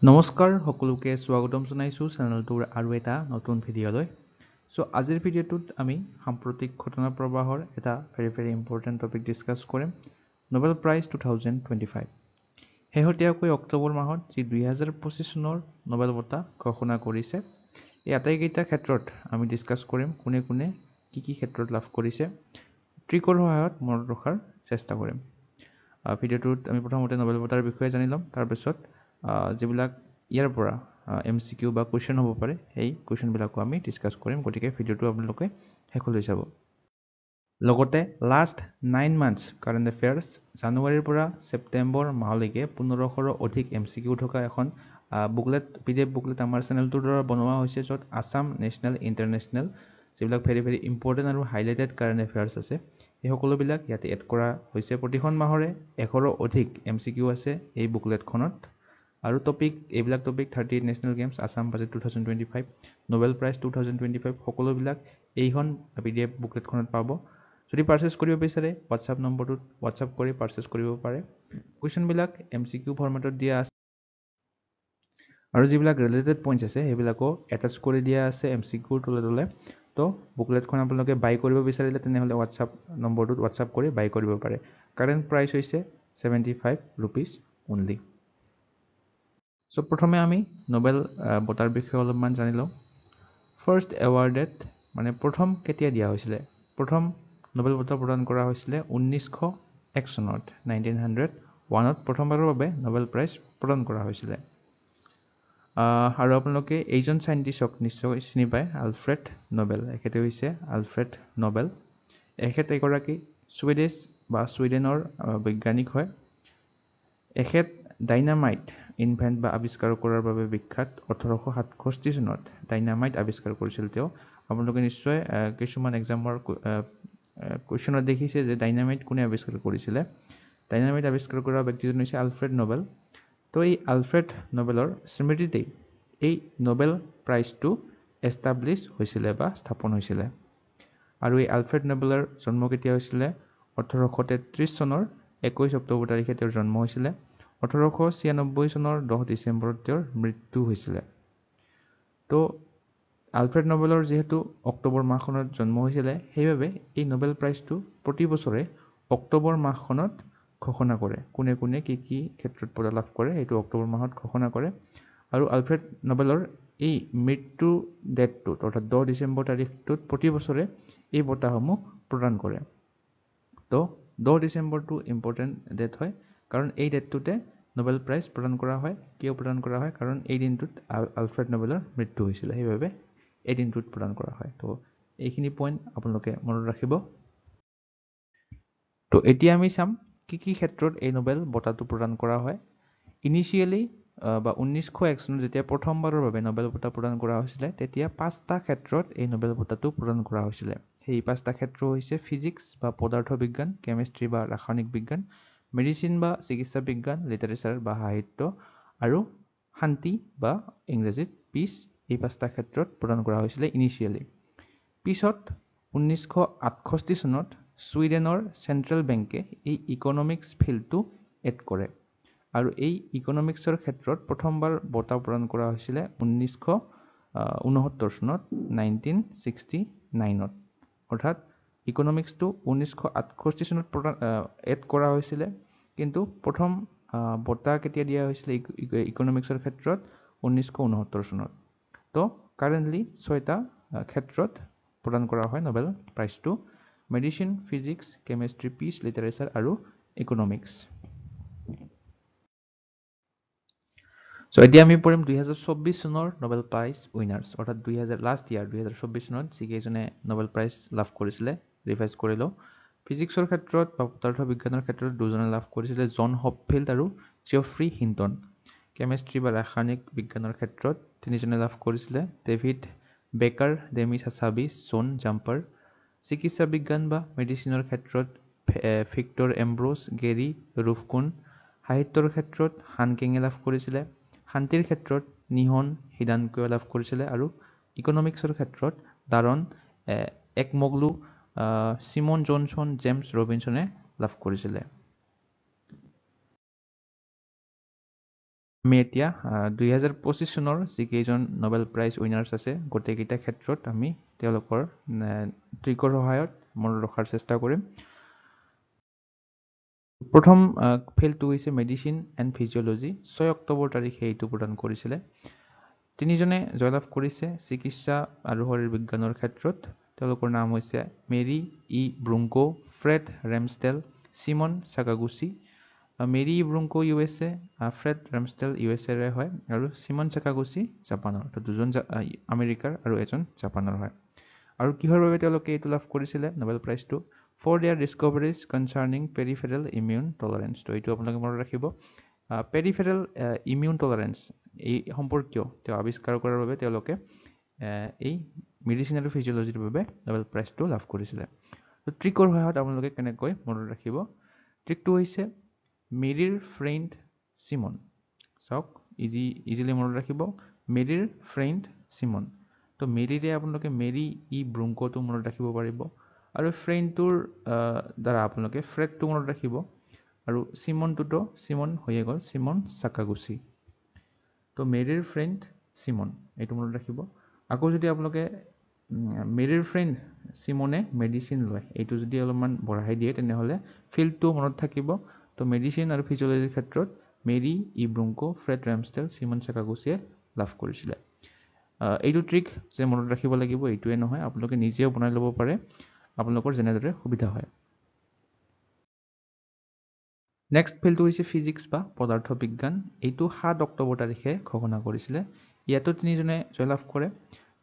নমস্কাৰ সকলোকে স্বাগতম জনাইছোঁ চেনেলটোৰ আৰু এটা নতুন ভিডিঅ'লৈ। আজিৰ ভিডিঅ'টোত আমি সাম্প্ৰতিক ঘটনা প্ৰবাহৰ এটা ভেৰি ইম্পৰ্টেণ্ট টপিক ডিছকাছ কৰিম, নোবেল প্ৰাইজ 2025। শেহতীয়াকৈ অক্টোবৰ মাহত যি 2025 চনৰ নোবেল বঁটা ঘোষণা কৰিছে, এই আটাইকেইটা ক্ষেত্ৰত আমি ডিছকাছ কৰিম কোনে কোনে কি ক্ষেত্ৰত লাভ কৰিছে, ট্ৰিকৰ সহায়ত মনত ৰখাৰ চেষ্টা কৰিম। ভিডিঅ'টোত আমি প্ৰথমতে নোবেল বঁটাৰ বিষয়ে জানি ল'ম, তাৰপিছত যিবিলাক ইয়াৰ পৰা MCQ বা কুৱেশ্যন হ'ব পাৰে সেই কুৱেশ্যনবিলাকো আমি ডিছকাছ কৰিম, গতিকে ভিডিঅ'টো আপোনালোকে শেষলৈ চাব। লগতে লাষ্ট 9 মান্থছ কাৰেণ্ট এফেয়াৰ্ছ জানুৱাৰীৰ পৰা ছেপ্টেম্বৰ মাহলৈকে 1500ৰো অধিক MCQ থকা এখন PDF বুকলেট আমাৰ চেনেলটোৰ দ্বাৰা বনোৱা হৈছে, য'ত আছাম নেশ্যনেল ইণ্টাৰনেশ্যনেল যিবিলাক ভেৰি ইম্পৰ্টেণ্ট আৰু হাইলাইটেড কাৰেণ্ট এফেয়াৰ্ছ আছে এই সকলোবিলাক ইয়াতে এড কৰা হৈছে। প্ৰতিখন মাহৰে 100ৰো অধিক MCQ আছে এই বুকলেটখনত, আৰু এইবিলাক topic 38 national games, Assam budget 2025, Nobel prize 2025 সকলোবিলাক এইখন PDF বুকলেটখনত পাব। যদি পাৰ্চেছ কৰিব বিচাৰে হোৱাটছআপ নম্বৰটোত হোৱাটছআপ কৰি পাৰ্চেছ কৰিব পাৰে। কুৱেশ্যনবিলাক MCQ ফৰ্মেটত দিয়া আছে আৰু যিবিলাক ৰিলেটেড পইণ্টছ আছে সেইবিলাকো এটাচ কৰি দিয়া আছে MCQৰ তলে। তো বুকলেটখন আপোনালোকে বাই কৰিব বিচাৰিলে তেনেহ'লে হোৱাটছআপ নম্বৰটোত হোৱাটছআপ কৰি বাই কৰিব পাৰে। কাৰেণ্ট প্ৰাইচ হৈছে 75 rupees অনলি। প্ৰথমে আমি নোবেল বঁটাৰ বিষয়ে অলপমান জানি লওঁ। ফাৰ্ষ্ট এৱাৰ্ডেড মানে প্ৰথম কেতিয়া দিয়া হৈছিলে? প্ৰথম নোবেল বঁটা প্ৰদান কৰা হৈছিলে 1901 চনত, 1901ত প্ৰথমবাৰৰ বাবে নোবেল প্ৰাইজ প্ৰদান কৰা হৈছিলে। আৰু আপোনালোকে এইজন চাইণ্টিষ্টক নিশ্চয় চিনি পায়, আলফ্ৰেড নোবেল। এখেতে হৈছে আলফ্ৰেড নোবেল। এখেত এগৰাকী ছুইডেনৰ বৈজ্ঞানিক হয়। এখেত ডাইনামাইট ইনভেণ্ট বা আৱিষ্কাৰ কৰাৰ বাবে বিখ্যাত। 1867 চনত ডাইনামাইট আৱিষ্কাৰ কৰিছিল তেওঁ। আপোনালোকে নিশ্চয় কিছুমান এক্সামৰ কুৱেশ্যনত দেখিছে যে ডাইনামাইট কোনে আৱিষ্কাৰ কৰিছিলে। ডাইনামাইট আৱিষ্কাৰ কৰা ব্যক্তিজন হৈছে আলফ্ৰেড নোবেল। তো এই আলফ্ৰেড নোবেলৰ স্মৃতিতেই এই নোবেল প্ৰাইজটো এষ্টাব্লিছ হৈছিলে বা স্থাপন হৈছিলে। আৰু এই আলফ্ৰেড নোবেলৰ জন্ম কেতিয়া হৈছিলে? 1833 চনৰ 21 অক্টোবৰ তাৰিখে তেওঁৰ জন্ম হৈছিলে। 1896 চনৰ 10 ডিচেম্বৰত তেওঁৰ মৃত্যু হৈছিলে। তো আলফ্ৰেড নোবেলৰ যিহেতু অক্টোবৰ মাহখনত জন্ম হৈছিলে, সেইবাবে এই নোবেল প্ৰাইজটো প্ৰতি বছৰে অক্টোবৰ মাহখনত ঘোষণা কৰে। কোনে কোনে কি ক্ষেত্ৰত বঁটা লাভ কৰে সেইটো অক্টোবৰ মাহত ঘোষণা কৰে। আৰু আলফ্ৰেড নোবেলৰ এই মৃত্যু ডেটটোত অৰ্থাৎ 10 ডিচেম্বৰ তাৰিখটোত প্ৰতি বছৰে এই বঁটাসমূহ প্ৰদান কৰে। তো 10 ডিচেম্বৰটো ইম্পৰ্টেণ্ট ডেট হয়, কাৰণ এই ডেটটোতে নোবেল প্ৰাইজ প্ৰদান কৰা হয়। কিয় প্ৰদান কৰা হয়? কাৰণ এই দিনটোত আলফ্ৰেড নোবেলৰ মৃত্যু হৈছিলে, সেইবাবে এই দিনটোত প্ৰদান কৰা হয়। তো এইখিনি পইণ্ট আপোনালোকে মনত ৰাখিব। তো এতিয়া আমি চাম কি ক্ষেত্ৰত এই নোবেল বঁটাটো প্ৰদান কৰা হয়। ইনিচিয়েলি বা 1901 চনত যেতিয়া প্ৰথমবাৰৰ বাবে নোবেল বঁটা প্ৰদান কৰা হৈছিলে, তেতিয়া 5টা ক্ষেত্ৰত এই নোবেল বঁটাটো প্ৰদান কৰা হৈছিলে। সেই 5টা ক্ষেত্ৰ হৈছে ফিজিক্স বা পদাৰ্থ বিজ্ঞান, কেমিষ্ট্ৰি বা ৰাসায়নিক বিজ্ঞান, মেডিচিন বা চিকিৎসা বিজ্ঞান, লিটাৰেচাৰ বা সাহিত্য, আৰু শান্তি বা ইংৰাজীত পিচ। এই 5টা ক্ষেত্ৰত প্ৰদান কৰা হৈছিলে ইনিচিয়েলি। পিছত 1968 চনত ছুইডেনৰ চেণ্ট্ৰেল বেংকে এই ইকনমিক্স ফিল্ডটো এড কৰে, আৰু এই ইকনমিক্সৰ ক্ষেত্ৰত প্ৰথমবাৰ বঁটা প্ৰদান কৰা হৈছিলে 1969 চনত, 1969ত। অৰ্থাৎ ইকনমিক্সটো 1968 চনত এড কৰা হৈছিলে, কিন্তু প্ৰথম বঁটা কেতিয়া দিয়া হৈছিলে ইকনমিক্সৰ ক্ষেত্ৰত? 1969 চনত। তো কাৰেণ্টলি 6টা ক্ষেত্ৰত প্ৰদান কৰা হয় নোবেল প্ৰাইজটো: medicine, physics, chemistry, peace, literature আৰু ইকনমিক্স। এতিয়া আমি পঢ়িম 2024 চনৰ নোবেল প্ৰাইজ উইনাৰ্ছ, অৰ্থাৎ লাষ্ট ইয়াৰ 2024 চনত যিকেইজনে নোবেল প্ৰাইজ লাভ কৰিছিলে। ৰিভাইজ কৰি লওঁ। ফিজিক্সৰ ক্ষেত্ৰত বা পদাৰ্থ বিজ্ঞানৰ ক্ষেত্ৰত 2জনে লাভ কৰিছিলে, জন হপফিল্ড আৰু জিঅফ্ৰী হিণ্টন। কেমিষ্ট্ৰি বা ৰাসায়নিক বিজ্ঞানৰ ক্ষেত্ৰত 3জনে লাভ কৰিছিলে, ডেভিড বেকাৰ, ডেমি চাচাবি, জন জাম্পাৰ। চিকিৎসা বিজ্ঞান বা মেডিচিনৰ ক্ষেত্ৰত ভিক্টৰ এম্ব্ৰোছ, গেৰী ৰুফকুন। সাহিত্যৰ ক্ষেত্ৰত হানকিঙে লাভ কৰিছিলে। শান্তিৰ ক্ষেত্ৰত নিহন হিদানকোৱে লাভ কৰিছিলে, আৰু ইকনমিক্সৰ ক্ষেত্ৰত ডাৰন একমগলু, চিমন জনছন, জেমছ ৰবিনছনে লাভ কৰিছিলে। আমি এতিয়া 2025 চনৰ যিকেইজন নোবেল প্ৰাইজ উইনাৰ্ছ আছে গোটেইকেইটা ক্ষেত্ৰত আমি তেওঁলোকৰ ট্ৰিকৰ সহায়ত মনত ৰখাৰ চেষ্টা কৰিম। প্ৰথম ফিল্ডটো হৈছে মেডিচিন এণ্ড ফিজিঅলজি। 6 অক্টোবৰ তাৰিখে এইটো প্ৰদান কৰিছিলে। তিনিজনে জয়লাভ কৰিছে চিকিৎসা আৰু শৰীৰ বিজ্ঞানৰ ক্ষেত্ৰত। তেওঁলোকৰ নাম হৈছে মেৰী ই ব্ৰুংকো, ফ্ৰেড ৰেমষ্টেল, চিমন চাকাগুচি। মেৰী ই ব্ৰুংকো USA, ফ্ৰেড ৰেমষ্টেল USA হয় আৰু চিমন চাকাগুচি জাপানৰ। তো দুজন আমেৰিকাৰ আৰু এজন জাপানৰ হয়। আৰু কিহৰ বাবে তেওঁলোকে এইটো লাভ কৰিছিলে নোবেল প্ৰাইজটো? For their discoveries concerning peripheral immune tolerance. তো এইটো আপোনালোকে মনত ৰাখিব। পেৰিফেৰেল ইমিউন টলাৰেঞ্চ এই সম্পৰ্কীয় তেওঁ আৱিষ্কাৰ কৰাৰ বাবে তেওঁলোকে এই মেডিচিন আৰু ফিজিঅলজিৰ বাবে নোবেল প্ৰাইজটো লাভ কৰিছিলে। তো ট্ৰিকৰ সহায়ত আপোনালোকে কেনেকৈ মনত ৰাখিব? ট্ৰিকটো হৈছে মেৰীৰ ফ্ৰেণ্ড চিমন। চাওক ইজিলি মনত ৰাখিব, মেৰীৰ ফ্ৰেণ্ড চিমন। তো মেৰীৰে আপোনালোকে মেৰী ই ব্ৰুংকোটো মনত ৰাখিব পাৰিব আৰু ফ্ৰেণ্ডটোৰ দ্বাৰা আপোনালোকে ফ্ৰেডটো মনত ৰাখিব আৰু চিমনটোতো চিমন হৈয়ে গ'ল, চিমন চাকাগুচি। তো মেৰীৰ ফ্ৰেণ্ড চিমন এইটো মনত ৰাখিব। আকৌ যদি আপোনালোকে মেৰীৰ ফ্ৰেণ্ড চিমনে মেডিচিন লয় এইটো যদি অলপমান বঢ়াই দিয়ে তেনেহ'লে ফিল্ডটো মনত থাকিব। তো মেডিচিন আৰু ফিজিঅলজিৰ ক্ষেত্ৰত মেৰী ই ব্ৰুংকো, ফ্ৰেড ৰেমষ্টেল, চিমন চাকাগুচিয়ে লাভ কৰিছিলে। এইটো ট্ৰিক যে মনত ৰাখিব লাগিব এইটোৱে নহয়, আপোনালোকে নিজেও বনাই ল'ব পাৰে আপোনালোকৰ যেনেদৰে সুবিধা হয়। নেক্সট ফিল্ডটো হৈছে ফিজিক্স বা পদাৰ্থ বিজ্ঞান। এইটো 7 অক্টোবৰ তাৰিখে ঘোষণা কৰিছিলে। ইয়াতো তিনিজনে জয়লাভ কৰে।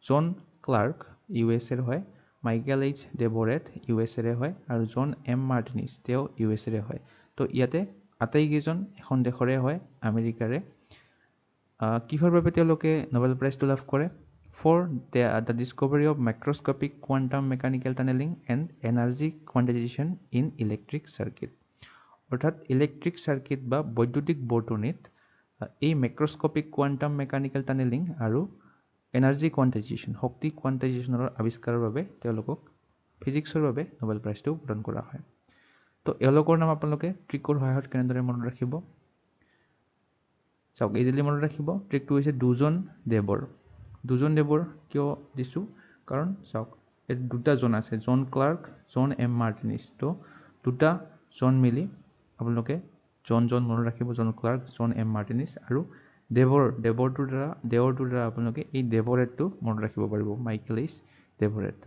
জন ক্লাৰ্ক USA হয়, মাইকেল এইচ ডেভৰেট USA হয় আৰু জন এম মাৰ্টিনিছ তেওঁ USA হয়। তো ইয়াতে আটাইকেইজন এখন দেশৰে হয়, আমেৰিকাৰে। কিহৰ বাবে তেওঁলোকে নোবেল প্ৰাইজটো লাভ কৰে? For the discovery of microscopic quantum mechanical tunnelling and energy quantisation in electric circuit. অৰ্থাৎ ইলেক্ট্ৰিক চাৰ্কিট বা বৈদ্যুতিক বৰ্তনীত এই মাইক্ৰস্কপিক কোৱাণ্টাম মেকানিকেল টানেলিং আৰু এনাৰ্জি কোৱাণ্টাইজেশ্যন, শক্তি কোৱাণ্টাইজেশ্যনৰ আৱিষ্কাৰৰ বাবে তেওঁলোকক ফিজিক্সৰ বাবে নোবেল প্ৰাইজটো প্ৰদান কৰা হয়। তো এওঁলোকৰ নাম আপোনালোকে ট্ৰিকৰ সহায়ত কেনেদৰে মনত ৰাখিব? চাওক ইজিলি মনত ৰাখিব। ট্ৰিকটো হৈছে দুজন দেৱৰ। দুজন দেৱৰ কিয় দিছোঁ? কাৰণ চাওক ইয়াত দুটা জন আছে, জন ক্লাৰ্ক, জন এম মাৰ্টিনিছ। তো দুটা জন মিলি আপোনালোকে জন মনত ৰাখিব, জন ক্লাৰ্ক, জন এম মাৰ্টিনিছ আৰু দেৱৰটোৰ দ্বাৰা আপোনালোকে এই ডেভৰেটটো মনত ৰাখিব পাৰিব, মাইকেল এইচ ডেভৰেট।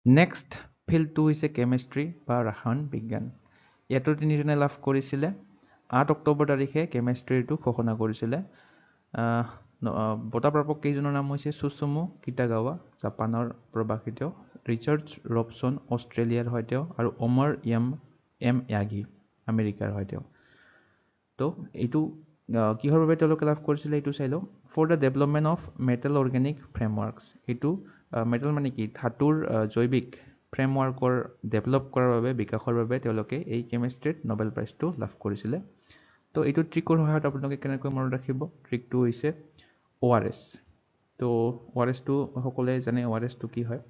নেক্সট ফিল্ডটো হৈছে কেমেষ্ট্ৰি বা ৰসায়ন বিজ্ঞান। ইয়াতো তিনিজনে লাভ কৰিছিলে। 8 অক্টোবৰ তাৰিখে কেমেষ্ট্ৰিটো ঘোষণা কৰিছিলে। বঁটা প্ৰাপক কেইজনৰ নাম হৈছে চুচুমু কিটাগাৱা, জাপানৰ প্ৰবাসী তেওঁ, ৰিচাৰ্ড ৰবচন অষ্ট্ৰেলিয়াৰ হয় তেওঁ আৰু অমৰ এম য়াগি আমেৰিকাৰ হয় তেওঁ। তো এইটো কিহৰ বাবে তেওঁলোকে লাভ কৰিছিলে এইটো চাই লওঁ। For the development of metal organic frameworks. এইটো মেটেল মানে কি, ধাতুৰ জৈৱিক ফ্ৰেমৱৰ্কৰ ডেভেলপ কৰাৰ বাবে, বিকাশৰ বাবে তেওঁলোকে এই কেমেষ্ট্ৰিত নোবেল প্ৰাইজটো লাভ কৰিছিলে। তো এইটো ট্ৰিকৰ সহায়ত আপোনালোকে কেনেকৈ মনত ৰাখিব? ট্ৰিকটো হৈছে ORS। তো ORSটো সকলোৱে জানে ORSটো কি হয়।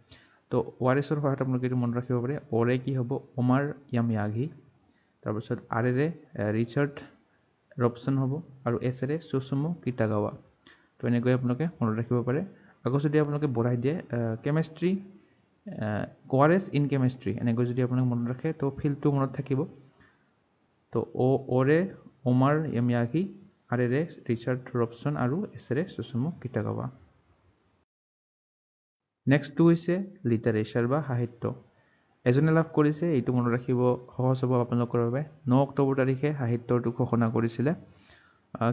তো ORSৰ সহায়ত আপোনালোকে এইটো মনত ৰাখিব পাৰে। অ'ৰে কি হ'ব? অমাৰ য়াগি। তাৰপিছত আৰেৰে ৰিচাৰ্ড ৰবচন হ'ব আৰু এছেৰে চুচুমু কিটাগাৱা। তো এনেকৈ আপোনালোকে মনত ৰাখিব পাৰে। আকৌ যদি আপোনালোকে বঢ়াই দিয়ে কেমেষ্ট্ৰি ORS ইন কেমেষ্ট্ৰি এনেকৈ যদি আপোনালোকে মনত ৰাখে তো ফিল্ডটো মনত থাকিব। তো অ'ৰে অমাৰ য়াগি, আৰেৰে ৰিচাৰ্ড ৰবচন আৰু এছেৰে চুচুমু কিটাগাৱা। নেক্সটটো হৈছে লিটাৰেচাৰ বা সাহিত্য। এজনে লাভ কৰিছে, এইটো মনত ৰাখিব সহজ হ'ব আপোনালোকৰ বাবে। 9 অক্টোবৰ তাৰিখে সাহিত্যটো ঘোষণা কৰিছিলে।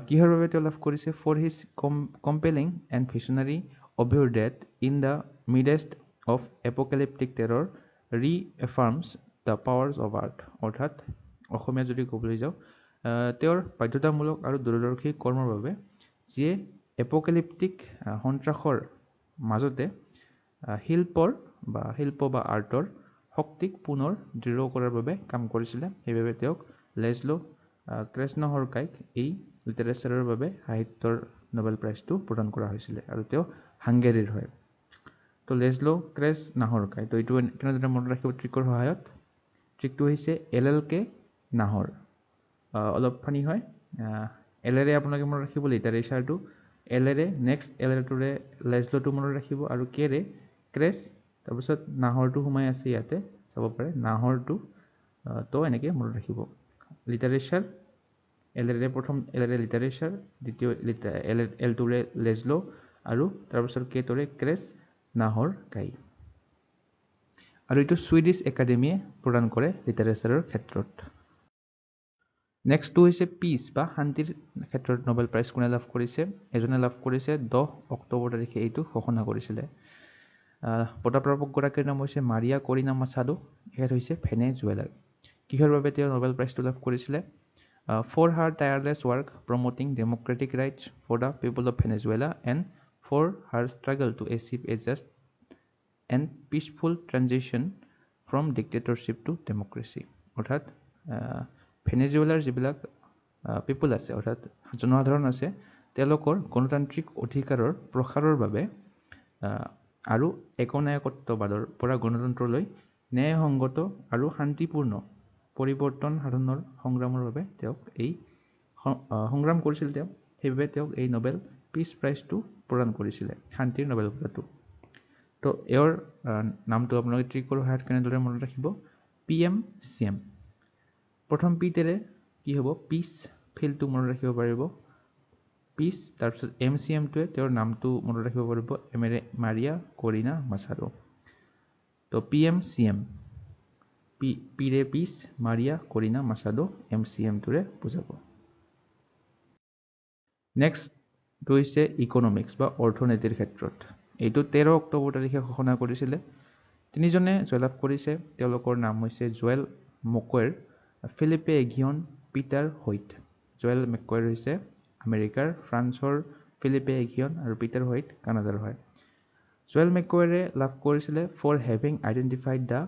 কিহৰ বাবে তেওঁ লাভ কৰিছে? For his compelling and visionary oeuvre that in the midst of apocalyptic terror reaffirms the powers of art. অৰ্থাৎ অসমীয়া যদি ক'বলৈ যাওঁ, তেওঁৰ বাধ্যতামূলক আৰু দূৰদৰ্শী কৰ্মৰ বাবে যিয়ে এপ'কেলিপ্টিক সন্ত্ৰাসৰ মাজতে শিল্প বা আৰ্টৰ শক্তিক পুনৰ দৃঢ় কৰাৰ বাবে কাম কৰিছিলে। সেইবাবে তেওঁক লেজলো ক্ৰেছনাহৰকাইক এই লিটাৰেচাৰৰ বাবে সাহিত্যৰ নোবেল প্ৰাইজটো প্ৰদান কৰা হৈছিলে আৰু তেওঁ হাংগেৰীৰ হয়। তো লেজলো ক্ৰেছনাহৰকাই। তো এইটো কেনেদৰে মনত ৰাখিব ট্ৰিকৰ সহায়ত? ট্ৰিকটো হৈছে LLK নাহৰ। অলপ ফানি হয়, এলেৰে আপোনালোকে মনত ৰাখিব লিটাৰেচাৰটো, এলেৰে নেক্সট এলেটোৰে লেজলটো মনত ৰাখিব, আৰু কেৰে ক্ৰেছ, তাৰপিছত নাহৰটো সোমাই আছে ইয়াতে চাব পাৰে, নাহৰটো তো এনেকৈ মনত ৰাখিব। লিটাৰেচাৰ, এলেৰে প্ৰথম এলেৰে লিটাৰেচাৰ, দ্বিতীয় এলটোৰে লেজলো, আৰু তাৰপিছত কেটোৰে ক্ৰেছ, নাহৰ, গাই। আৰু এইটো ছুইডিছ একাডেমীয়ে প্ৰদান কৰে লিটাৰেচাৰৰ ক্ষেত্ৰত। নেক্সটটো হৈছে পিচ বা শান্তিৰ ক্ষেত্ৰত নোবেল প্ৰাইজ কোনে লাভ কৰিছে? এজনে লাভ কৰিছে 10 অক্টোবৰ তাৰিখে এইটো ঘোষণা কৰিছিলে। বঁটা প্ৰাপকগৰাকীৰ নাম হৈছে মাৰিয়া কৰিনা মাছাডো, এখেত হৈছে ভেনেজুৱেলাৰ। কিহৰ বাবে তেওঁ নোবেল প্ৰাইজটো লাভ কৰিছিলে? For her tireless work promoting democratic rights for the people of Venezuela and for her struggle to achieve a just and peaceful transition from dictatorship to democracy. অৰ্থাৎ ভেনেজুৱেলাৰ যিবিলাক পিপল আছে, অৰ্থাৎ জনসাধাৰণ আছে, তেওঁলোকৰ গণতান্ত্ৰিক অধিকাৰৰ প্ৰসাৰৰ বাবে আৰু একনায়কত্ববাদৰ পৰা গণতন্ত্ৰলৈ ন্যায়সংগত আৰু শান্তিপূৰ্ণ পৰিৱৰ্তন সাধনৰ সংগ্ৰামৰ বাবে তেওঁক এই সংগ্ৰাম কৰিছিল। তেওঁ সেইবাবে তেওঁক এই নোবেল পিচ প্ৰাইজটো প্ৰদান কৰিছিলে, শান্তিৰ নোবেল বঁটাটো। তো এওঁৰ নামটো আপোনালোকে ট্ৰিকৰ সহায়ত কেনেদৰে মনত ৰাখিব? PMCM। প্ৰথম পিতেৰে কি হ'ব? পিচ ফিল্ডটো মনত ৰাখিব পাৰিব, পিচ। তাৰপিছত MCMটোৱে তেওঁৰ নামটো মনত ৰাখিব পাৰিব, মাৰিয়া কৰিনা মাছাডো। তো PMCM, পিৰে পিচ, মাৰিয়া কৰিনা মাছাডো, MCMটোৰে বুজাব। নেক্সটটো হৈছে ইকনমিক্স বা অৰ্থনীতিৰ ক্ষেত্ৰত। এইটো 13 অক্টোবৰ তাৰিখে ঘোষণা কৰিছিলে। তিনিজনে জয়লাভ কৰিছে, তেওঁলোকৰ নাম হৈছে Joel Mokyr, Philippe Aghion, Peter Howitt. Joel Mokyr হৈছে আমেৰিকাৰ, ফ্ৰান্সৰ ফিলিপে এগিয়ন, আৰু পিটাৰ হোইট কানাডাৰ হয়। জোৱেল মেককুৱেৰে লাভ কৰিছিলে for having identified the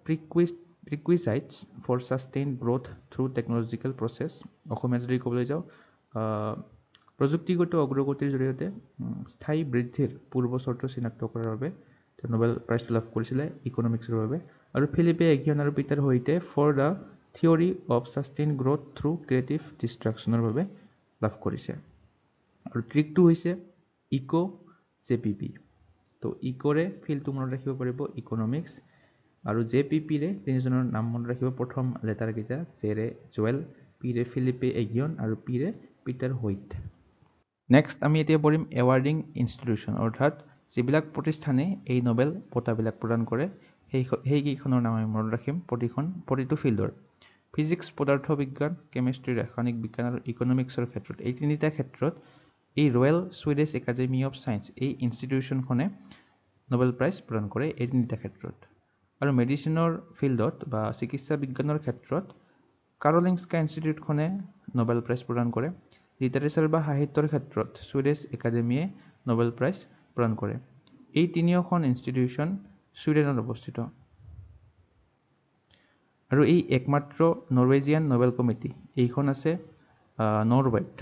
prerequisites for sustain growth through technological process. Assamese যদি ক'বলৈ যাওঁ, প্ৰযুক্তিগত অগ্ৰগতিৰ জৰিয়তে স্থায়ী বৃদ্ধিৰ পূৰ্ব চৰ্ত চিনাক্ত কৰাৰ বাবে তেওঁ নোবেল প্ৰাইজটো লাভ কৰিছিলে ইকনমিক্সৰ বাবে। আৰু ফিলিপে এগিয়ন আৰু পিটাৰ হোইটে for the theory of sustain growth through creative ডিষ্ট্ৰাকশ্যনৰ বাবে লাভ কৰিছে। আৰু ট্ৰিকটো হৈছে ইকো JPP। তো ইকোৰে ফিল্ডটো মনত ৰাখিব পাৰিব ইকনমিক্স, আৰু JPPৰে তিনিজনৰ নাম মনত ৰাখিব, প্ৰথম লেটাৰকেইটা, জেৰে জোৱেল, পিৰে ফিলিপে এগিয়ন, আৰু পিৰে পিটাৰ হোইট। নেক্সট আমি এতিয়া পঢ়িম এৱাৰ্ডিং ইনষ্টিটিউশ্যন, অৰ্থাৎ যিবিলাক প্ৰতিষ্ঠানে এই নোবেল বঁটাবিলাক প্ৰদান কৰে সেইকেইখনৰ নাম আমি মনত ৰাখিম প্ৰতিটো ফিল্ডৰ। ফিজিক্স, পদাৰ্থ বিজ্ঞান, কেমিষ্ট্ৰি, ৰাসায়নিক বিজ্ঞান আৰু ইকনমিক্সৰ ক্ষেত্ৰত, এই তিনিটা ক্ষেত্ৰত এই royal Swedish academy of science এই ইনষ্টিটিউশ্যনখনে নোবেল প্ৰাইজ প্ৰদান কৰে এই তিনিটা ক্ষেত্ৰত। আৰু মেডিচিনৰ ফিল্ডত বা চিকিৎসা বিজ্ঞানৰ ক্ষেত্ৰত কাৰোলিনস্কা ইনষ্টিটিউটখনে নোবেল প্ৰাইজ প্ৰদান কৰে। লিটাৰেচাৰ বা সাহিত্যৰ ক্ষেত্ৰত ছুইডিছ একাডেমীয়ে নোবেল প্ৰাইজ প্ৰদান কৰে। এই তিনিওখন ইনষ্টিটিউশ্যন ছুইডেনত অৱস্থিত। আৰু এই একমাত্ৰ নৰৱেজিয়ান নোবেল কমিটি এইখন আছে নৰৱেত।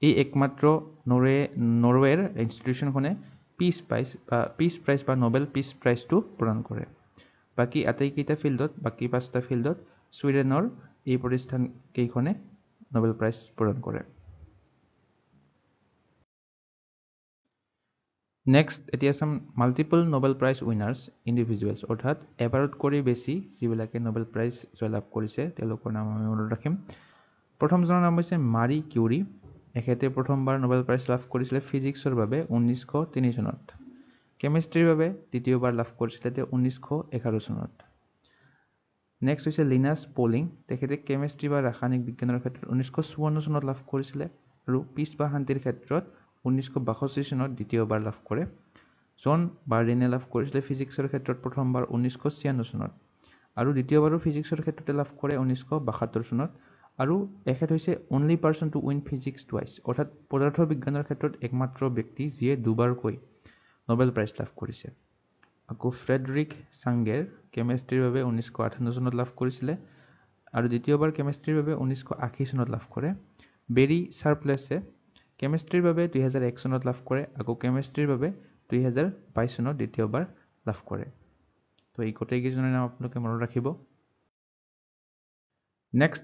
এই একমাত্ৰ নৰৱেৰ ইনষ্টিটিউশ্যনখনে পিচ প্ৰাইজ বা নোবেল পিচ প্ৰাইজটো প্ৰদান কৰে। বাকী আটাইকেইটা ফিল্ডত, বাকী 5টা ফিল্ডত ছুইডেনৰ এই প্ৰতিষ্ঠান কেইখনে নোবেল প্ৰাইজ প্ৰদান কৰে। নেক্সট এতিয়া চাম multiple Nobel prize winners individuals, অৰ্থাৎ এবাৰতকৈ বেছি যিবিলাকে নোবেল প্ৰাইজ জয়লাভ কৰিছে তেওঁলোকৰ নাম আমি মনত ৰাখিম। প্ৰথমজনৰ নাম হৈছে মাৰি কিউৰী। এখেতে প্ৰথমবাৰ নোবেল প্ৰাইজ লাভ কৰিছিলে ফিজিক্সৰ বাবে 1903 চনত। কেমিষ্ট্ৰিৰ বাবে দ্বিতীয়বাৰ লাভ কৰিছিলে তেওঁ 1911 চনত। নেক্সট হৈছে লিনাছ পলিং। তেখেতে কেমিষ্ট্ৰি বা ৰাসায়নিক বিজ্ঞানৰ ক্ষেত্ৰত 1954 চনত লাভ কৰিছিলে, আৰু পিচ বা শান্তিৰ ক্ষেত্ৰত 1962 চনত দ্বিতীয়বাৰ লাভ কৰে। জন বাৰ্ডিনে লাভ কৰিছিলে ফিজিক্সৰ ক্ষেত্ৰত প্ৰথমবাৰ 1996 চনত, আৰু দ্বিতীয়বাৰো ফিজিক্সৰ ক্ষেত্ৰতে লাভ কৰে 1972 চনত। আৰু এখেত হৈছে only person to win physics twice, অৰ্থাৎ পদাৰ্থ বিজ্ঞানৰ ক্ষেত্ৰত একমাত্ৰ ব্যক্তি যিয়ে দুবাৰকৈ নোবেল প্ৰাইজ লাভ কৰিছে। আকৌ ফ্ৰেডৰিক চাংগেৰ কেমেষ্ট্ৰিৰ বাবে 1958 চনত লাভ কৰিছিলে, আৰু দ্বিতীয়বাৰ কেমেষ্ট্ৰিৰ বাবে 1980 চনত লাভ কৰে। বেৰী চাৰ্পলেছে কেমেষ্ট্ৰিৰ বাবে 2001 চনত লাভ কৰে, আকৌ কেমেষ্ট্ৰিৰ বাবে 2022 চনত দ্বিতীয়বাৰ লাভ কৰে। তো এই গোটেইকেইজনৰ নাম আপোনালোকে মনত ৰাখিব। নেক্সট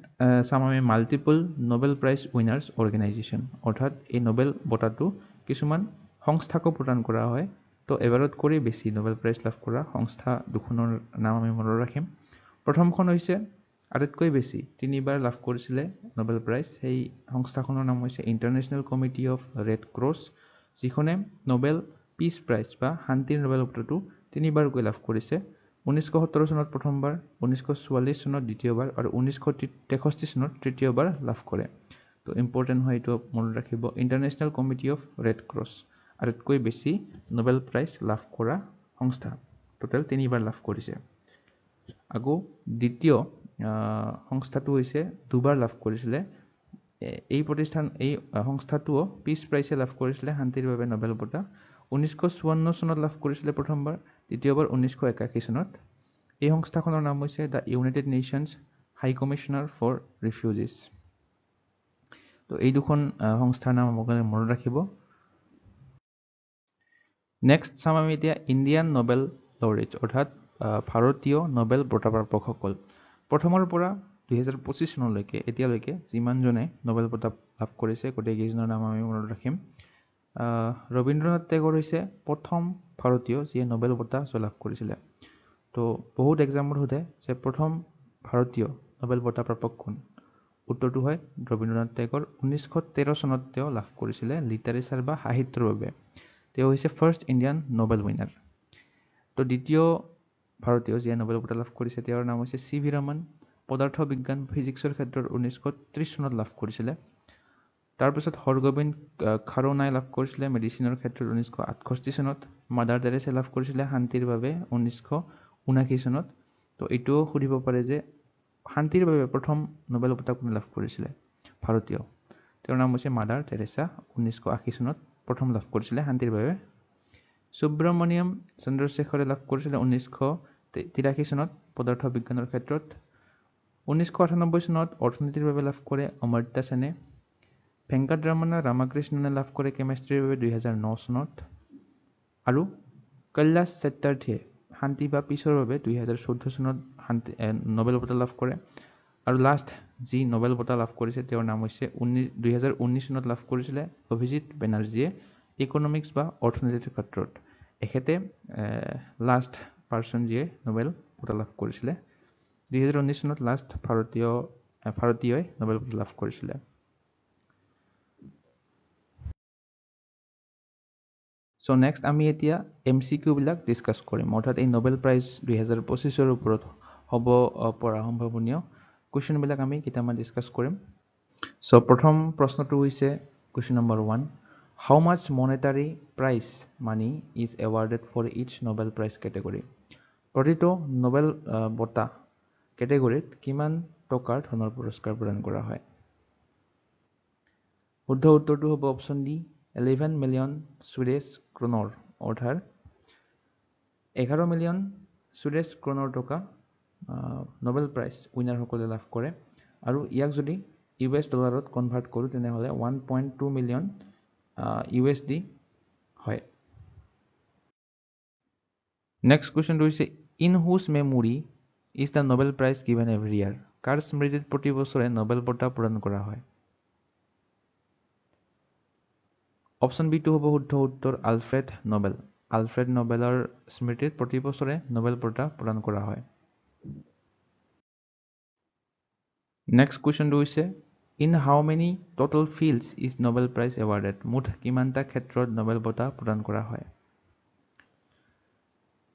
চাম আমি multiple Nobel prize winners organisation, অৰ্থাৎ এই নোবেল বঁটাটো কিছুমান সংস্থাকো প্ৰদান কৰা হয়। তো এবাৰতকৈ বেছি নোবেল প্ৰাইজ লাভ কৰা সংস্থা দুখনৰ নাম আমি মনত ৰাখিম। প্ৰথমখন হৈছে আটাইতকৈ বেছি 3বাৰ লাভ কৰিছিলে নোবেল প্ৰাইজ, সেই সংস্থাখনৰ নাম হৈছে International Committee of Red Cross, যিখনে নোবেল পিচ প্ৰাইজ বা শান্তিৰ নোবেল বঁটাটো 3বাৰকৈ লাভ কৰিছে। 1970 চনত প্ৰথমবাৰ, 1944 চনত দ্বিতীয়বাৰ আৰু 1963 চনত তৃতীয়বাৰ লাভ কৰে। তো ইম্পৰ্টেণ্ট হয় এইটো মনত ৰাখিব, international Committee of Red cross আটাইতকৈ বেছি নোবেল প্ৰাইজ লাভ কৰা সংস্থা, টোটেল 3বাৰ লাভ কৰিছে। আকৌ দ্বিতীয় সংস্থাটো হৈছে 2বাৰ লাভ কৰিছিলে। এই সংস্থাটোও পিচ প্ৰাইজে লাভ কৰিছিলে শান্তিৰ বাবে নোবেল বঁটা। 1954 চনত লাভ কৰিছিলে প্ৰথমবাৰ, দ্বিতীয়বাৰ 1981 চনত। এই সংস্থাখনৰ নাম হৈছে the United Nations High Commissioner for Refugees. তো এই দুখন সংস্থাৰ নাম আপোনালোকে মনত ৰাখিব। নেক্সট চাম আমি এতিয়া ইণ্ডিয়ান নোবেল লৰেটছ, অৰ্থাৎ ভাৰতীয় নোবেল বঁটা প্ৰাপকসকল। প্ৰথমৰ পৰা 2025 চনলৈকে এতিয়ালৈকে যিমানজনে নোবেল বঁটা লাভ কৰিছে গোটেইকেইজনৰ নাম আমি মনত ৰাখিম। ৰবীন্দ্ৰনাথ টেগৰ হৈছে প্ৰথম ভাৰতীয় যিয়ে নোবেল বঁটা লাভ কৰিছিলে। তো বহুত এক্সামত সোধে যে প্ৰথম ভাৰতীয় নোবেল বঁটা প্ৰাপক কোন? উত্তৰটো হয় ৰবীন্দ্ৰনাথ টেগৰ। 1913 চনত তেওঁ লাভ কৰিছিলে লিটাৰেচাৰ বা সাহিত্যৰ বাবে। তেওঁ হৈছে ফাৰ্ষ্ট ইণ্ডিয়ান নোবেল উইনাৰ। তো দ্বিতীয় ভাৰতীয় যিয়ে নোবেল বঁটা লাভ কৰিছে তেওঁৰ নাম হৈছে চি ভি ৰমন, পদাৰ্থ বিজ্ঞান ফিজিক্সৰ ক্ষেত্ৰত 1930 চনত লাভ কৰিছিলে। তাৰপিছত হৰগোবিন্দ খাৰোনাই লাভ কৰিছিলে মেডিচিনৰ ক্ষেত্ৰত 1968 চনত। মাদাৰ টেৰেছে লাভ কৰিছিলে শান্তিৰ বাবে 1979 চনত। তো এইটোও সুধিব পাৰে যে শান্তিৰ বাবে প্ৰথম নোবেল বঁটা কোনে লাভ কৰিছিলে? ভাৰতীয়। তেওঁৰ নাম হৈছে মাদাৰ টেৰেছা, 1980 চনত প্ৰথম লাভ কৰিছিলে শান্তিৰ বাবে। সুব্ৰমণিয়াম চন্দ্ৰশেখৰে লাভ কৰিছিলে 1983 চনত পদাৰ্থ বিজ্ঞানৰ ক্ষেত্ৰত। 1998 চনত অৰ্থনীতিৰ বাবে লাভ কৰে অমৰ্ত্য সেনে। ভেংকটৰমণা ৰামকৃষ্ণনে লাভ কৰে কেমেষ্ট্ৰিৰ বাবে 2009 চনত। আৰু কৈলাশ সত্যাৰ্থীয়ে শান্তি বা পিছৰ বাবে 2014 চনত নোবেল বঁটা লাভ কৰে। আৰু লাষ্ট যি নোবেল বঁটা লাভ কৰিছে তেওঁৰ নাম হৈছে 2019 চনত লাভ কৰিছিলে অভিজিত বেনাৰ্জীয়ে ইকনমিক্স বা অৰ্থনীতিৰ ক্ষেত্ৰত। এখেতে লাষ্ট পাৰ্চন যিয়ে নোবেল বঁটা লাভ কৰিছিলে। 2019 চনত লাষ্ট ভাৰতীয়ই নোবেল বঁটা লাভ কৰিছিলে। চ' নেক্সট আমি এতিয়া MCQ বিলাক ডিছকাছ কৰিম, অৰ্থাৎ এই নোবেল প্ৰাইজ 2025ৰ ওপৰত হ'ব পৰা সম্ভাৱনীয় কুৱেশ্যনবিলাক আমি কেইটামান ডিছকাছ কৰিম। চ' প্ৰথম প্ৰশ্নটো হৈছে question number 1, how much monetary prize money is awarded for each Nobel prize category? প্ৰতিটো নোবেল বঁটা কেটেগৰীত কিমান টকাৰ ধনৰ পুৰস্কাৰ প্ৰদান কৰা হয়? শুদ্ধ উত্তৰটো হ'ব অপশ্যন ডি, 11 মিলিয়ন সুইডিছ ক্ৰোনৰ, অৰ্থাৎ 11 মিলিয়ন সুইডিছ ক্ৰোনৰ টকা নোবেল প্ৰাইজ উইনাৰসকলে লাভ কৰে। আৰু ইয়াক যদি US ডলাৰত কনভাৰ্ট কৰোঁ তেনেহ'লে 1.2 মিলিয়ন USD হয়। নেক্সট কুৱেশ্যনটো হৈছে in whose memory is the Nobel prize given every year? কাৰ স্মৃতিত প্ৰতি বছৰে নোবেল বঁটা প্ৰদান কৰা হয়? অপশ্যন বিটো হ'ব শুদ্ধ উত্তৰ, আলফ্ৰেড নোবেল। আলফ্ৰেড নোবেলৰ স্মৃতিত প্ৰতি বছৰে নোবেল বঁটা প্ৰদান কৰা হয়। নেক্সট কুৱেশ্যনটো হৈছে in how many total fields is Nobel prize awarded? মুঠ কিমানটা ক্ষেত্ৰত নোবেল বঁটা প্ৰদান কৰা হয়?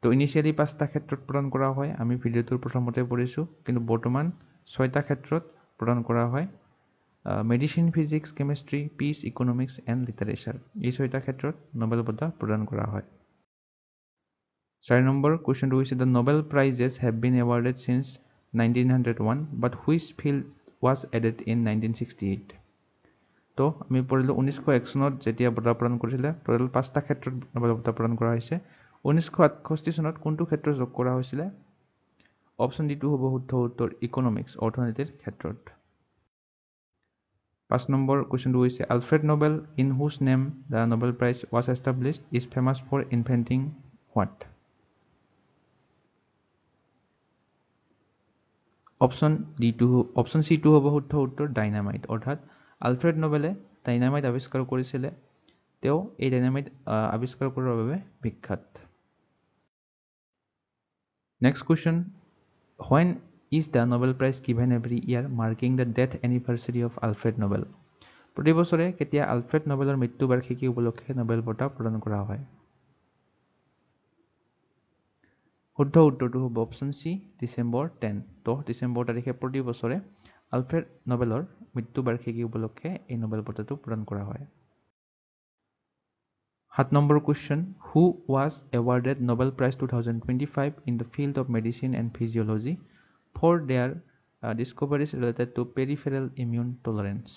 তো ইনিচিয়েলি 5টা ক্ষেত্ৰত প্ৰদান কৰা হয়, আমি ভিডিঅ'টোৰ প্ৰথমতে পঢ়িছোঁ, কিন্তু বৰ্তমান 6টা ক্ষেত্ৰত প্ৰদান কৰা হয়। Medicine, physics, chemistry, peace, economics and literature, এই 6টা ক্ষেত্ৰত নোবেল বঁটা প্ৰদান কৰা হয়। 4 নম্বৰ কুৱেশ্যনটো হৈছে the Nobel prizes have been awarded since 1901 but which field was added in 1968? তো আমি পঢ়িলোঁ 1901 চনত যেতিয়া বঁটা প্ৰদান কৰিছিলে টোটেল 5টা ক্ষেত্ৰত নোবেল বঁটা প্ৰদান কৰা হৈছে। 1968 চনত কোনটো ক্ষেত্ৰ যোগ কৰা হৈছিলে? অপশ্যন ডিটো হ'ব শুদ্ধ উত্তৰ, ইকনমিক্স, অৰ্থনীতিৰ ক্ষেত্ৰত। 5 নম্বৰ কুৱেশ্যনটো হৈছে Alfred Nobel in whose name the Nobel prize was established is famous for inventing what? Option C টু হ'ব শুদ্ধ উত্তৰ ডাইনামাইট অৰ্থাৎ আলফ্ৰেড নোবেলে ডাইনামাইট আৱিষ্কাৰ কৰিছিলে তেওঁ এই ডাইনামাইট আৱিষ্কাৰ কৰাৰ বাবে বিখ্যাত next question when is the Nobel Prize given every year marking the death anniversary of Alfred Nobel প্ৰতি বছৰে কেতিয়া আলফ্ৰেড নোবেলৰ মৃত্যু বাৰ্ষিকী উপলক্ষে নোবেল বঁটা প্ৰদান কৰা হয় শুদ্ধ উত্তৰটো হ'ব অপশন সি ডিসেম্বৰ 10 তো ডিসেম্বৰ তাৰিখে প্ৰতি বছৰে আলফ্ৰেড নোবেলৰ মৃত্যু বাৰ্ষিকী উপলক্ষে এই নোবেল বঁটাটো প্ৰদান কৰা হয় 7 number question who was awarded Nobel Prize 2025 in the field of medicine and physiology for their discoveries related to peripheral immune tolerance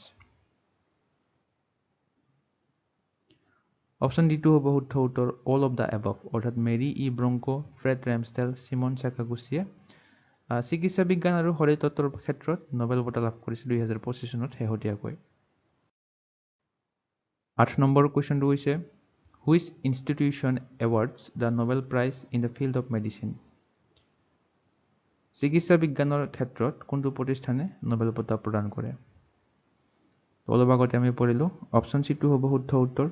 option D টু হ'ব শুদ্ধ উত্তৰ all of the above অৰ্থাৎ Mary E Brunkow Fred Ramsdell Shimon সাকাগুচিয়ে চিকিৎসা বিজ্ঞান আৰু শৰীৰ তত্ত্বৰ ক্ষেত্ৰত নোবেল বঁটা লাভ কৰিছিল 2025 চনত শেহতীয়াকৈ 8 নম্বৰ কোৱেশ্চনটো হৈছে which institution awards the Nobel Prize in the field of medicine চিকিৎসা বিজ্ঞানৰ ক্ষেত্ৰত কোনটো প্ৰতিষ্ঠানে নোবেল বঁটা প্ৰদান কৰে অলপ আগতে আমি পঢ়িলো অপশন সি টু হ'ব শুদ্ধ উত্তৰ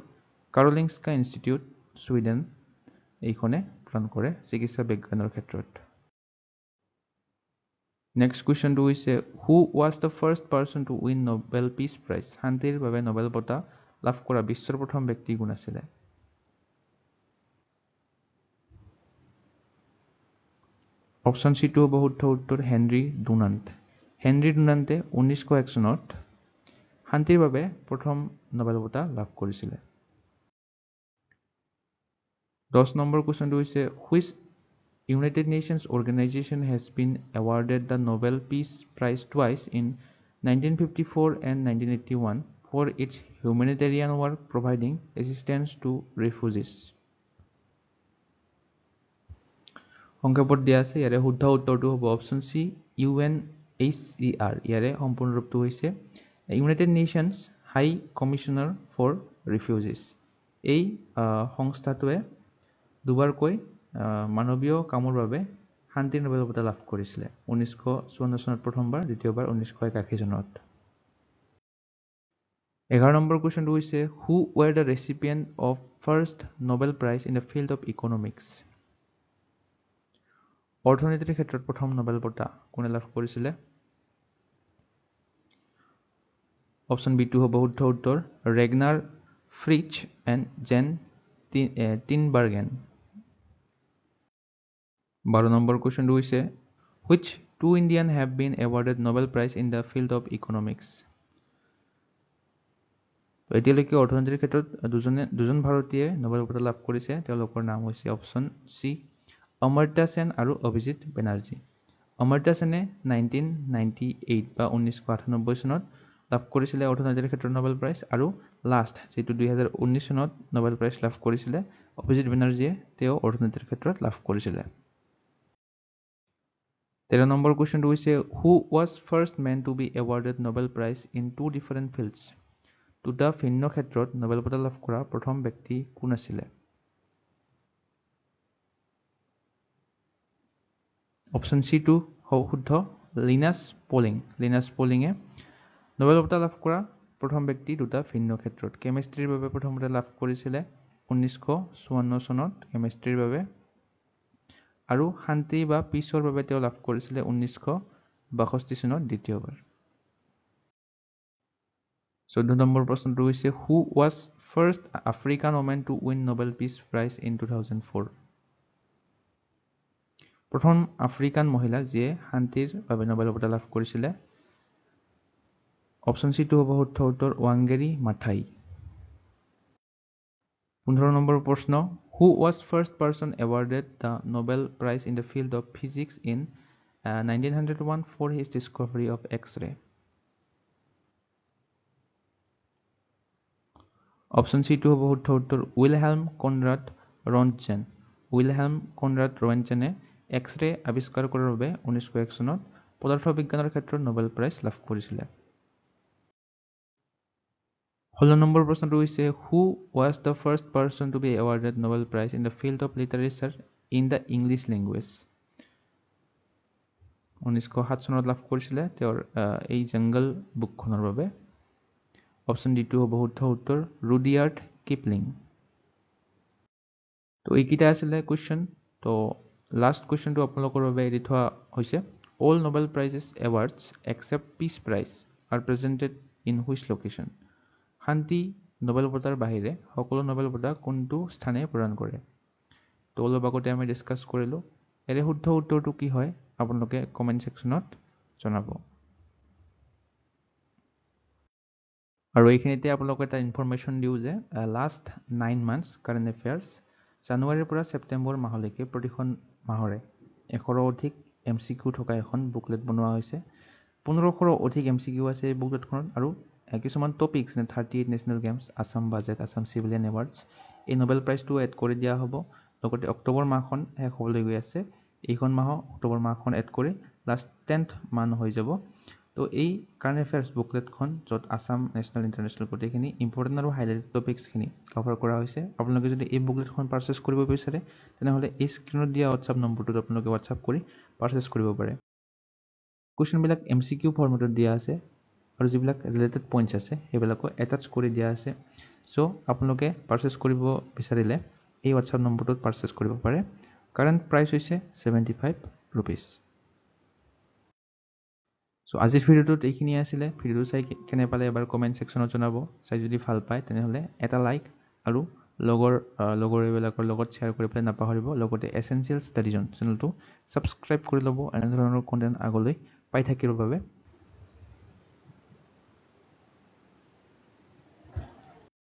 কাৰোলিনস্কা ইনষ্টিটিউট সুইডেন এইখনে প্ৰদান কৰে চিকিৎসা বিজ্ঞানৰ ক্ষেত্ৰত নেক্সট কোৱেশ্চনটো হৈছে who was the first person to win Nobel Peace Prize শান্তিৰ বাবে নোবেল বঁটা লাভ কৰা বিশ্বৰ প্ৰথম ব্যক্তি কোন আছিল অপশন সি টু হ'ব শুদ্ধ উত্তৰ হেনৰি ডুনান্টে 1901 চনত শান্তিৰ বাবে প্ৰথম নোবেল বঁটা লাভ কৰিছিল 10 নম্বৰ কোৱেশ্চনটো হৈছে which United Nations organization has been awarded the Nobel Peace Prize twice in 1954 and 1981 for its humanitarian work providing assistance to refugees সংক্ষেপত দিয়া আছে ইয়াৰে শুদ্ধ উত্তৰটো হ'ব অপশন সি UNHCR ইয়াৰে সম্পূৰ্ণ ৰূপটো হৈছে United Nations High Commissioner for Refugees এই সংস্থাটোৱে দুবাৰকৈ মানৱীয় কামৰ বাবে শান্তিৰ নোবেল বঁটা লাভ কৰিছিল 1954 চনত প্ৰথমবাৰ দ্বিতীয়বাৰ 1981 চনত 11 নম্বৰ কোৱেশ্চনটো হৈছে who were the recipient of first Nobel Prize in the field of economics অৰ্থনীতিৰ ক্ষেত্ৰত প্ৰথম নোবেল বঁটা কোনে লাভ কৰিছিল অপশন বি টু হ'ব শুদ্ধ উত্তৰ ৰেগনাৰ ফ্ৰিচ এণ্ড জেন টিনবাৰ্গেন 12 নম্বৰ কোৱেশ্চনটো হৈছে which two Indian have been awarded Nobel Prize in the field of economics এতিয়ালৈকে অৰ্থনীতিৰ ক্ষেত্ৰত দুজন ভাৰতীয়ে নোবেল বঁটা লাভ কৰিছে তেওঁলোকৰ নাম হৈছে অপশন সি অমৰ্ত্য সেন আৰু অভিজিত বেনাৰ্জী অমৰ্ত্য সেনে 1998 বা 1998 চনত লাভ কৰিছিল অৰ্থনীতিৰ ক্ষেত্ৰত নোবেল প্ৰাইজ আৰু লাষ্ট যেটো 2019 চনত নোবেল প্ৰাইজ লাভ কৰিছিল অভিজিত বেনাৰ্জীয়ে তেওঁ অৰ্থনীতিৰ ক্ষেত্ৰত লাভ কৰিছিল 13 নম্বৰ কোৱেশ্চনটো হৈছে who was first man to be awarded Nobel Prize in two different fields দুটা ভিন্ন ক্ষেত্ৰত নোবেল বঁটা লাভ কৰা প্ৰথম ব্যক্তি কোন আছিল অপশন সি টু শুদ্ধ লিনাছ পলিঙে নোবেল বঁটা লাভ কৰা প্ৰথম ব্যক্তি দুটা ভিন্ন ক্ষেত্ৰত কেমিষ্ট্ৰিৰ বাবে প্ৰথমতে লাভ কৰিছিল 1954 চনত কেমিষ্ট্ৰিৰ বাবে আৰু শান্তি বা পিছৰ বাবে তেওঁ লাভ কৰিছিল 1962 চনত দ্বিতীয়বাৰ 14 নম্বৰ প্ৰশ্নটো হৈছে who was first African woman to win Nobel Peace Prize in 2004 প্ৰথম আফ্ৰিকান মহিলা যিয়ে শান্তিৰ বাবে নোবেল বঁটা লাভ কৰিছিল অপশন সি টু হ'ব শুদ্ধ উত্তৰ ৱাংগেৰী মাথাই 15 নম্বৰ প্ৰশ্ন who was first person awarded the Nobel Prize in the field of physics in 1901 for his discovery of X-ray option C টু হ'ব শুদ্ধ উত্তৰ উইলহেল্ম কনৰাড ৰণ্টজেনে এক্স-ৰে আৱিষ্কাৰ কৰাৰ বাবে 1901 চনত পদাৰ্থ বিজ্ঞানৰ ক্ষেত্ৰত নোবেল প্ৰাইজ লাভ কৰিছিল 16 নম্বৰ প্ৰশ্নটো হৈছে who was the first person to be awarded Nobel Prize in the field of literature in the English language 1907 চনত লাভ কৰিছিলে তেওঁৰ এই জংগল বুকখনৰ বাবে অপশ্যন ডি টো হ'ব শুদ্ধ উত্তৰ ৰুডিয়াৰ্ড কিপলিং তো এইকেইটা আছিলে কুৱেশ্যন তো লাষ্ট কুৱেশ্যনটো আপোনালোকৰ বাবে এৰি থোৱা হৈছে all Nobel prizes awards except peace prize are presented in which location শান্তি নোবেল বঁটাৰ বাহিৰে সকলো নোবেল বঁটা কোনটো স্থানে প্ৰদান কৰে তো অলপ আগতে আমি ডিছকাছ কৰিলোঁ এৰে শুদ্ধ উত্তৰটো কি হয় আপোনালোকে কমেণ্ট ছেকশ্যনত জনাব আৰু এইখিনিতে আপোনালোকে এটা ইনফৰমেশ্যন দিওঁ যে লাষ্ট 9 মান্থছ কাৰেণ্ট এফেয়াৰ্ছ জানুৱাৰীৰ পৰা ছেপ্টেম্বৰ মাহলৈকে প্ৰতিখন মাহৰে 100ৰো অধিক MCQ থকা এখন বুকলেট বনোৱা হৈছে 1500ৰো অধিক MCQ আছে এই বুকলেটখনত আৰু কিছুমান টপিকছ যেনে 38 national games Assam budget Assam civilian awards এই নোবেল প্ৰাইজটো এড কৰি দিয়া হ'ব লগতে অক্টোবৰ মাহখন শেষ হ'বলৈ গৈ আছে এইখন মাহ অক্টোবৰ মাহখন এড কৰি লাষ্ট 10th মান হৈ যাব তো এই কাৰেণ্ট এফেয়াৰ্ছ বুকলেটখন য'ত আছাম নেশ্যনেল ইণ্টাৰনেশ্যনেল গোটেইখিনি ইম্পৰ্টেণ্ট আৰু হাইলাইটেড টপিকছখিনি কভাৰ কৰা হৈছে আপোনালোকে যদি এই বুকলেটখন পাৰচেছ কৰিব বিচাৰে তেনেহ'লে এই স্ক্ৰীনত দিয়া হোৱাটছআপ নম্বৰটোত আপোনালোকে হোৱাটছআপ কৰি পাৰচেছ কৰিব পাৰে কুৱেশ্যনবিলাক MCQ ফৰ্মেটত দিয়া আছে আৰু যিবিলাক ৰিলেটেড পইণ্টছ আছে সেইবিলাকো এটাচ কৰি দিয়া আছে চ' আপোনালোকে পাৰচেছ কৰিব বিচাৰিলে এই হোৱাটছআপ নম্বৰটোত পাৰচেছ কৰিব পাৰে কাৰেণ্ট প্ৰাইচ হৈছে 75 rupees চ' আজিৰ ভিডিঅ'টোত এইখিনি আছিলে ভিডিঅ'টো চাই কেনে পালে এবাৰ কমেণ্ট ছেকশ্যনত জনাব চাই যদি ভাল পায় তেনেহ'লে এটা লাইক আৰু লগৰীবিলাকৰ লগত শ্বেয়াৰ কৰি পেলাই নাপাহৰিব লগতে এছেঞ্চিয়েল ষ্টাডি জ'ন চেনেলটো ছাবস্ক্ৰাইব কৰি ল'ব এনেধৰণৰ কণ্টেণ্ট আগলৈ পাই থাকিবৰ বাবে